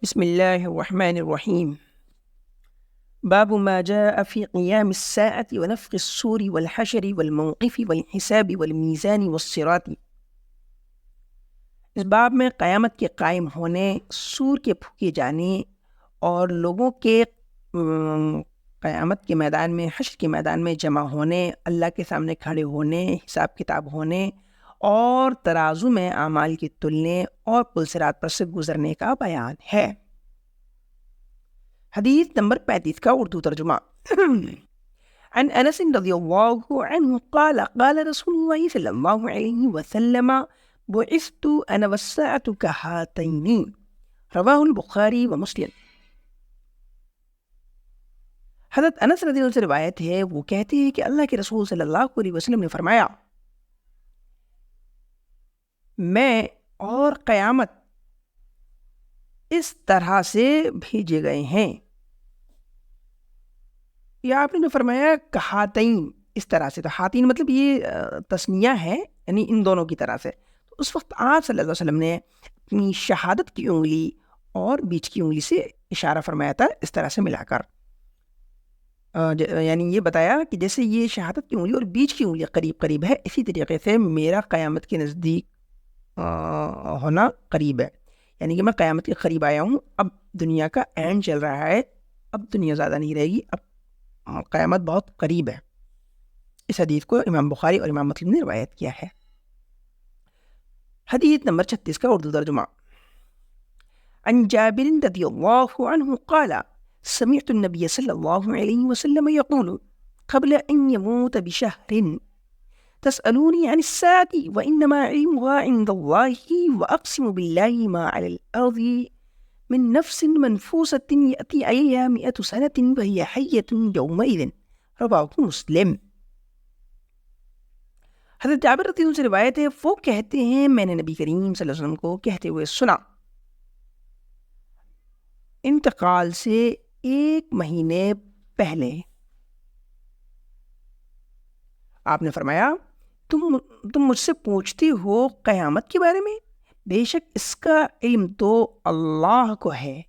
بسم الله الرحمن الرحيم. باب ما جاء في قيام الساعة ونفخ الصور والحشر والموقف والحساب والميزان والصراط. اس باب میں قیامت کے قائم ہونے، سور کے پھونکے جانے اور لوگوں کے قیامت کے میدان میں، حشر کے میدان میں جمع ہونے، اللہ کے سامنے کھڑے ہونے، حساب کتاب ہونے اور ترازو میں اعمال کی تلنے اور پل صراط پر سے گزرنے کا بیان ہے۔ حدیث نمبر 35 کا اردو ترجمہ۔ عن انس رضی اللہ عنہ قال قال رسول اللہ صلی اللہ علیہ وسلم بعثت انا والساعة كهاتين رواہ البخاری و مسلم۔ حضرت انس رضی اللہ عنہ سے روایت ہے، وہ کہتے ہیں کہ اللہ کے رسول صلی اللہ علیہ وسلم نے فرمایا، میں اور قیامت اس طرح سے بھیجے گئے ہیں، یا آپ نے فرمایا کہاتین، اس طرح سے۔ تو ہاتین مطلب یہ تسنیہ ہے، یعنی ان دونوں کی طرح سے۔ تو اس وقت آپ صلی اللہ علیہ وسلم نے اپنی شہادت کی انگلی اور بیچ کی انگلی سے اشارہ فرمایا تھا، اس طرح سے ملا کر، یعنی یہ بتایا کہ جیسے یہ شہادت کی انگلی اور بیچ کی انگلی قریب قریب ہے، اسی طریقے سے میرا قیامت کے نزدیک ہونا قریب ہے، یعنی کہ میں قیامت کے قریب آیا ہوں۔ اب دنیا کا اینڈ چل رہا ہے، اب دنیا زیادہ نہیں رہے گی، اب قیامت بہت قریب ہے۔ اس حدیث کو امام بخاری اور امام مسلم نے روایت کیا ہے۔ حدیث نمبر 36 کا اردو ترجمہ۔ عن جابر رضی اللہ عنہ قال سمعت النبي صلی اللہ علیہ وسلم يقول قبل ان يموت بشهر تسألوني عن الساعة وإنما علمها عند الله وأقسم بالله ما على الأرض من نفس منفوسة يأتي عليها 100 سنة وهي حية يومئذ رواه مسلم۔ حضرت جابر رضی اللہ عنہ سے روایت ہے، وہ کہتے ہیں میں نے نبی کریم صلی اللہ علیہ وسلم کو کہتے ہوئے سنا، انتقال سے 1 مہینے پہلے آپ نے فرمایا، تم مجھ سے پوچھتے ہو قیامت کے بارے میں، بے شک اس کا علم تو اللہ کو ہے۔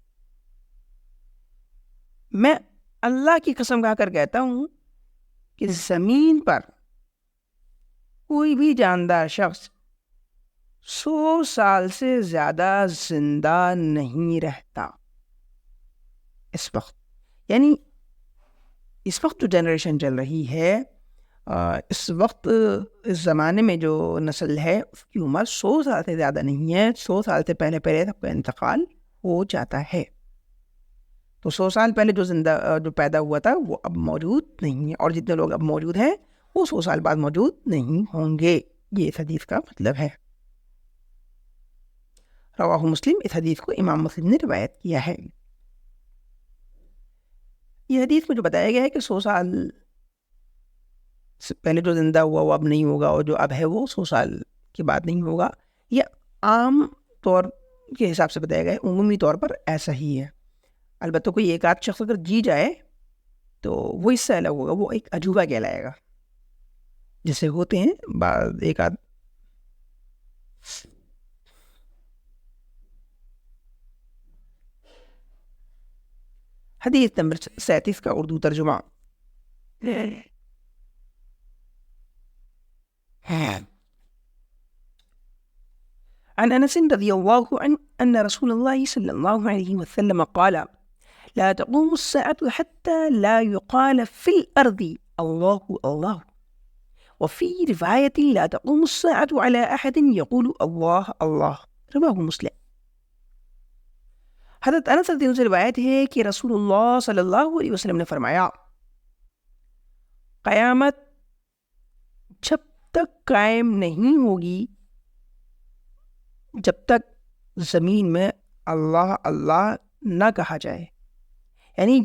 میں اللہ کی قسم کھا کر کہتا ہوں کہ زمین پر کوئی بھی جاندار شخص 100 سال سے زیادہ زندہ نہیں رہتا اس وقت، یعنی اس وقت جو جنریشن چل رہی ہے، اس وقت اس زمانے میں جو نسل ہے اس کی عمر 100 سال سے زیادہ نہیں ہے، 100 سال سے پہلے سب کا انتقال ہو جاتا ہے۔ تو 100 سال پہلے جو پیدا ہوا تھا وہ اب موجود نہیں ہے، اور جتنے لوگ اب موجود ہیں وہ 100 سال بعد موجود نہیں ہوں گے، یہ اس حدیث کا مطلب ہے۔ رواہ مسلم، اس حدیث کو امام مسلم نے روایت کیا ہے۔ یہ حدیث میں جو بتایا گیا ہے کہ 100 سال سے پہلے جو زندہ ہوا وہ اب نہیں ہوگا، اور جو اب ہے وہ 100 سال کے بعد نہیں ہوگا، یہ عام طور کے حساب سے بتایا گیا ہے، عمومی طور پر ایسا ہی ہے۔ البتہ کوئی ایک آدھ شخص اگر جی جائے تو وہ اس سے الگ ہوگا، وہ ایک عجوبہ کہلائے گا، جیسے ہوتے ہیں بعض ایک آدھ۔ حدیث نمبر 37 کا اردو ترجمہ۔ عن انس رضی اللہ عنہ ان رسول اللہ صلی اللہ علیہ وسلم قال لا تقوم الساعة حتى لا يقال في الأرض الله الله، وفي رواية لا تقوم الساعة على أحد يقول الله الله رواه مسلم۔ حضرت انس رضی اللہ عنہ سے روایت ہے کہ رسول اللہ صلی اللہ علیہ وسلم نے فرمایا، قیامت جب تک قائم نہیں ہوگی جب تک زمین میں اللہ اللہ نہ کہا جائے، یعنی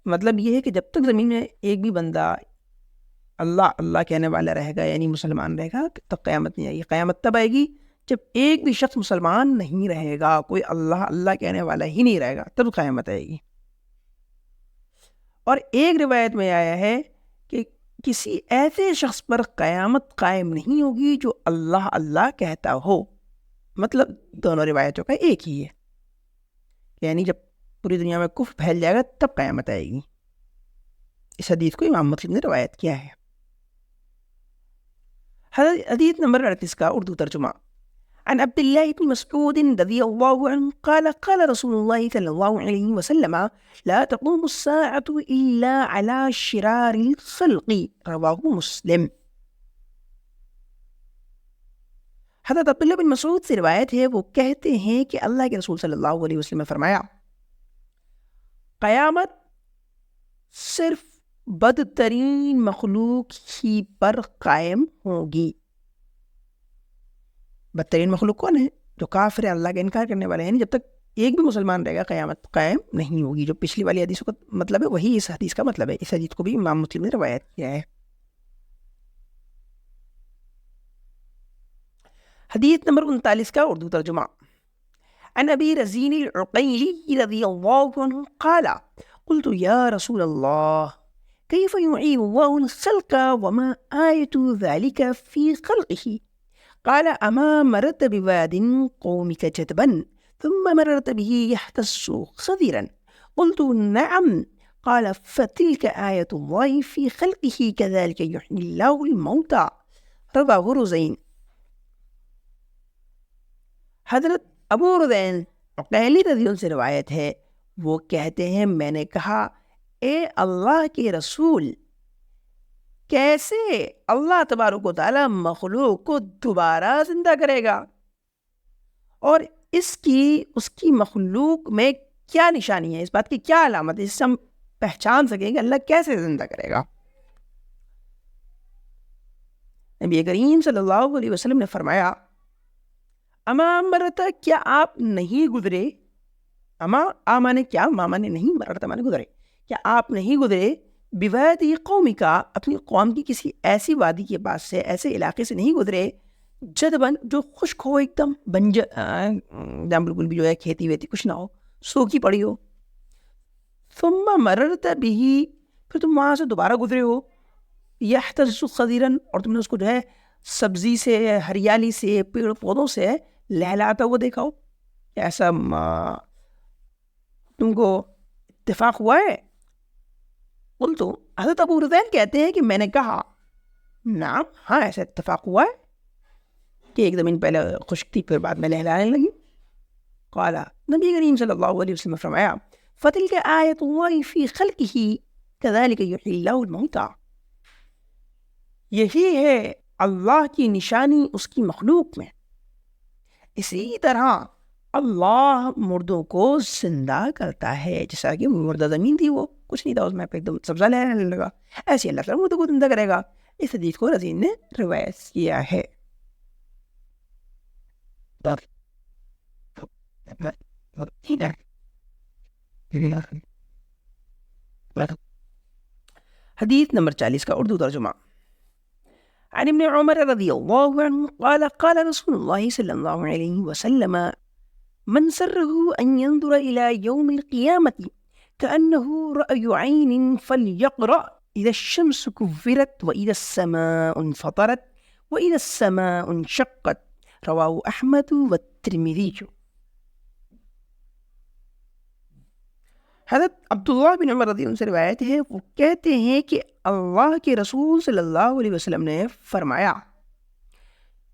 مطلب یہ ہے کہ جب تک زمین میں ایک بھی بندہ اللہ اللہ کہنے والا رہے گا، یعنی مسلمان رہے گا، تب قیامت نہیں آئے گی۔ قیامت تب آئے گی جب ایک بھی شخص مسلمان نہیں رہے گا، کوئی اللہ اللہ کہنے والا ہی نہیں رہے گا، تب قیامت آئے گی۔ اور ایک روایت میں آیا ہے کہ کسی ایسے شخص پر قیامت قائم نہیں ہوگی جو اللہ اللہ کہتا ہو، مطلب دونوں روایتوں کا ایک ہی ہے، یعنی جب پوری دنیا میں کفر پھیل جائے گا تب قیامت آئے گی. اس حدیث کو امام مسلم نے روایت کیا ہے. حدیث نمبر 38 کا اردو ترجمہ. عن عبد الله بن مسعود رضي الله عنه قال قال رسول الله صلى الله عليه وسلم لا تقوم الساعة إلا على شرار الخلق. رواه مسلم. حضرت عبداللہ بن مسعود سے روایت ہے، وہ کہتے ہیں کہ اللہ کے رسول صلی اللہ علیہ وسلم نے فرمایا قیامت صرف بدترین مخلوق ہی پر قائم ہوگی. بدترین مخلوق کون ہے؟ جو کافر ہے، اللہ کا انکار کرنے والے ہیں. جب تک ایک بھی مسلمان رہے گا قیامت قائم نہیں ہوگی. جو پچھلی والی حدیث کا مطلب ہے وہی اس حدیث کا مطلب ہے. اس حدیث کو بھی امام مسلم نے روایت کیا ہے. حدیث نمبر 39 کا اردو ترجمہ. عن ابی رزین العقیلی رضی اللہ عنہ قال قلت یا رسول اللہ کیف یعید اللہ الخلق وما آیت ذلك فی خلقه قال اما مررت بواد قومك جدبا ثم مررت به يحتس خضرا قلت نعم قال فتلك آية الله في خلقه كذلك يحيي الله الموتى. رواه رزین. حضرت ابو رزین عقیلی رضی اللہ سے روایت ہے، وہ کہتے ہیں میں نے کہا اے اللہ کے رسول، کیسے اللہ تبارک و تعالی مخلوق کو دوبارہ زندہ کرے گا، اور اس کی مخلوق میں کیا نشانی ہے، اس بات کی کیا علامت ہے جس سے ہم پہچان سکیں کہ اللہ کیسے زندہ کرے گا. نبی کریم صلی اللہ علیہ وسلم نے فرمایا اما مرتا، کیا آپ نہیں گزرے، اما مانے کیا، ماما نے نہیں، مرتا مانے گزرے، کیا آپ نہیں گزرے بوادی قومی کا، اپنی قوم کی کسی ایسی وادی کے پاس سے، ایسے علاقے سے نہیں گزرے جدبن جو خشک ہو، ایک دم بنجر، بالکل بھی جو ہے کھیتی ویتی کچھ نہ ہو، سوکھی پڑی ہو. ثم مررت به، پھر تم وہاں سے دوبارہ گزرے ہو، یحتز خضرا، اور تم نے اس کو جو ہے سبزی سے، ہریالی سے، پیڑ پودوں سے لہلاتا ہوا دیکھا ہو. ایسا تم کو اتفاق ہوا ہے؟ بول تو حضرت ابو رزین کہتے ہیں کہ میں نے کہا نعم، ہاں ایسا اتفاق ہوا ہے کہ ایک زمین پہلے خشک تھی پھر بعد میں لہلانے لگی. قال، نبی کریم صلی اللہ علیہ وسلم نے فرمایا فتلک آیت اللہ فی خلقہ کذالک یحیی اللہ الموتى، یہی ہے اللہ کی نشانی اس کی مخلوق میں، اسی طرح اللہ مردوں کو زندہ کرتا ہے. جیسا کہ مردہ زمین تھی، وہ کچھ نہیں تھا اس میں، پھر ایک دم سبزہ لہنے لگا، ایسے اللہ تعالیٰ مردوں کو زندہ کرے گا. اس حدیث کو رزین نے روایت کیا ہے. حدیث نمبر 40 کا اردو ترجمہ. عن ابن عمر رضی اللہ عنہ قال قال رسول اللہ صلی اللہ علیہ وسلم من سره ان ينظر الى يوم القيامة كأنه رأي عين فليقرأ اذا الشمس كفرت واذا السماء انفطرت واذا السماء انشقت. رواه احمد والترمذی. حضرت عبداللہ بن عمر رضی اللہ عنہ سے روایت ہے، وہ کہتے ہیں کہ اللہ کے رسول صلی اللہ علیہ وسلم نے فرمایا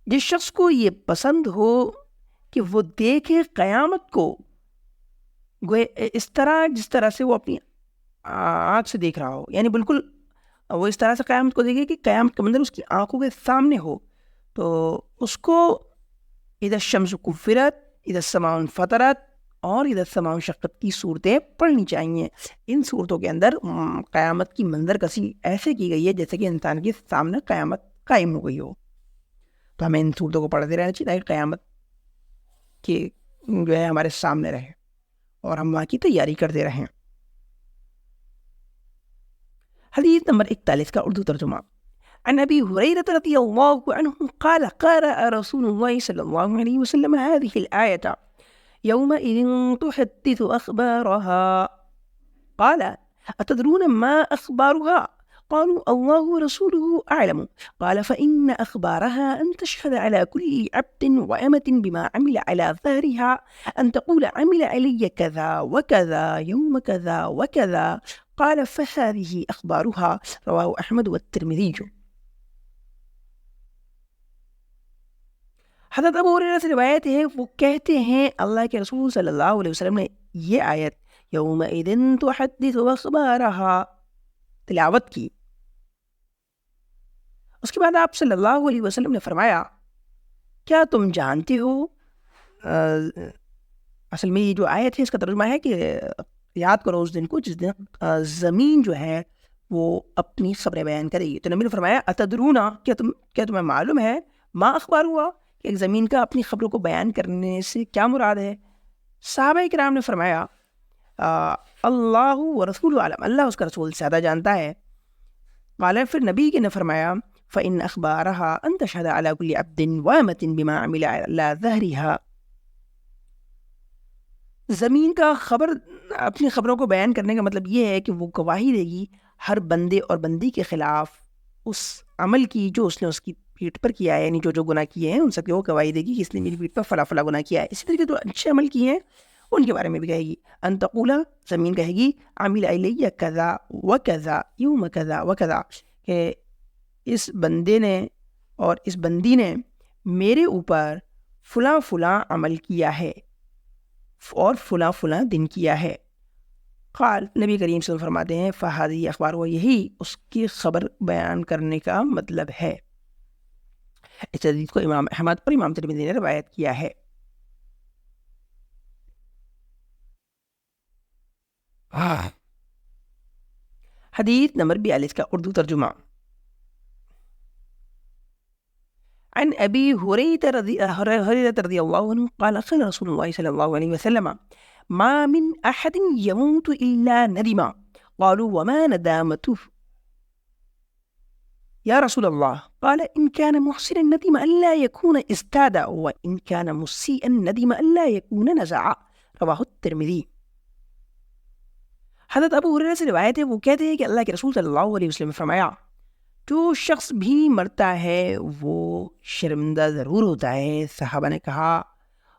جس شخص کو یہ پسند ہو کہ وہ دیکھے قیامت کو اس طرح جس طرح سے وہ اپنی آنکھ سے دیکھ رہا ہو، یعنی بالکل وہ اس طرح سے قیامت کو دیکھے کہ قیامت کا منظر اس کی آنکھوں کے سامنے ہو، تو اس کو اذا الشمس کفرت، اذا السماء انفطرت اور اذا السماء انشقت کی صورتیں پڑھنی چاہیے. ان صورتوں کے اندر قیامت کی منظر کسی ایسے کی گئی ہے جیسے کہ انسان کے سامنے قیامت قائم ہو گئی ہو. تو ہمیں ان صورتوں کو پڑھتے رہنا چاہیے تاکہ قیامت کی جو ہے ہمارے سامنے رہے اور ہم وہاں کی تیاری کرتے رہیں. حدیث نمبر 41 کا اردو ترجمہ. عن ابی ہریرہ رضی اللہ عنہ قال قرأ رسول اللہ صلی اللہ علیہ وسلم هذه الآیة يومئذ تحدث أخبارها قال أتدرون ما أخبارها قالوا الله ورسوله أعلم قال فإن أخبارها أن تشهد على كل عبد وأمة بما عمل على ظهرها أن تقول عمل علي كذا وكذا يوم كذا وكذا قال فهذه أخبارها رواه أحمد والترمذي. حضرت ابو ہریرہ سے روایت ہے، وہ کہتے ہیں اللہ کے رسول صلی اللہ علیہ وسلم نے یہ آیت یومئذ تحدث اخبارها تلاوت کی. اس کے بعد آپ صلی اللہ علیہ وسلم نے فرمایا کیا تم جانتے ہو، اصل میں یہ جو آیت ہے اس کا ترجمہ ہے کہ یاد کرو اس دن کو جس دن زمین جو ہے وہ اپنی خبریں بیان کرے گی. تو نبی نے فرمایا اتدرونا، کیا تمہیں معلوم ہے ما اخبار ہوا کہ ایک زمین کا اپنی خبروں کو بیان کرنے سے کیا مراد ہے؟ صحابہ کرام نے فرمایا اللہ و رسول عالم، اللہ اس کا رسول زیادہ جانتا ہے. قال پھر نبی کے نے فرمایا فإن أخبارها أن تشهد على كل عبد وامة بما عمل على ظهرها. زمین کا خبر اپنی خبروں کو بیان کرنے کا مطلب یہ ہے کہ وہ گواہی دے گی ہر بندے اور بندی کے خلاف اس عمل کی جو اس نے اس کی پیٹھ پر کیا ہے، یعنی جو گناہ کیے ہیں ان سب کی وہ گواہی دے گی کہ اس نے میری پیٹھ پر فلاں فلاں گناہ کیا ہے. اسی طریقے جو اچھے عمل کیے ہیں ان کے بارے میں بھی کہے گی. ان تقول، زمین کہے گی عمل علی کذا وکذا یوم کذا وکذا، کہ اس بندے نے اور اس بندی نے میرے اوپر فلاں فلاں عمل کیا ہے اور فلاں فلاں دن کیا ہے. قال، نبی کریم صلی اللہ علیہ وسلم فرماتے ہیں فہذی اخبار، وہ یہی اس کی خبر بیان کرنے کا مطلب ہے. اس حدیث کو امام احمد اور امام ترمذی نے روایت کیا ہے. حدیث نمبر 42 کا اردو ترجمہ. عن ابی ہریرہ رضی اللہ عنہ قال قال رسول اللہ صلی اللہ علیہ وسلم ما من احد يموت الا ندم قالوا وما ندامته يا رسول الله قال ان كان محسنا ندم الا يكون ازداد وان كان مسيئا ندم الا يكون نزع رواه الترمذی. حضرت ابو ہریرہ سے روایت ہے، وہ کہتے ہیں کہ اللہ کے رسول صلی اللہ علیہ وسلم نے فرمایا جو شخص بھی مرتا ہے وہ شرمندہ ضرور ہوتا ہے. صحابہ نے کہا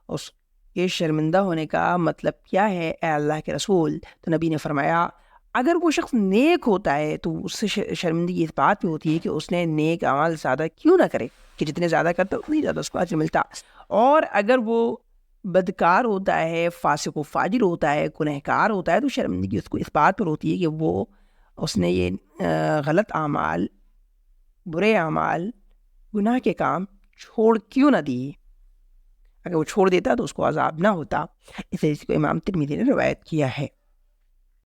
اس کے شرمندہ ہونے کا مطلب کیا ہے اے اللہ کے رسول؟ تو نبی نے فرمایا اگر وہ شخص نیک ہوتا ہے تو اس سے شرمندگی اس بات پہ ہوتی ہے کہ اس نے نیک اعمال زیادہ کیوں نہ کرے، کہ جتنے زیادہ کرتا اتنی زیادہ اس کو اجر ملتا. اور اگر وہ بدکار ہوتا ہے، فاسق و فاجر ہوتا ہے، گنہگار ہوتا ہے، تو شرمندگی اس کو اس بات پر ہوتی ہے کہ وہ اس نے یہ غلط اعمال، برے اعمال، گناہ کے کام چھوڑ کیوں نہ دی. اگر وہ چھوڑ دیتا تو اس کو عذاب نہ ہوتا. اس حدیث کو امام ترمذی نے روایت کیا ہے.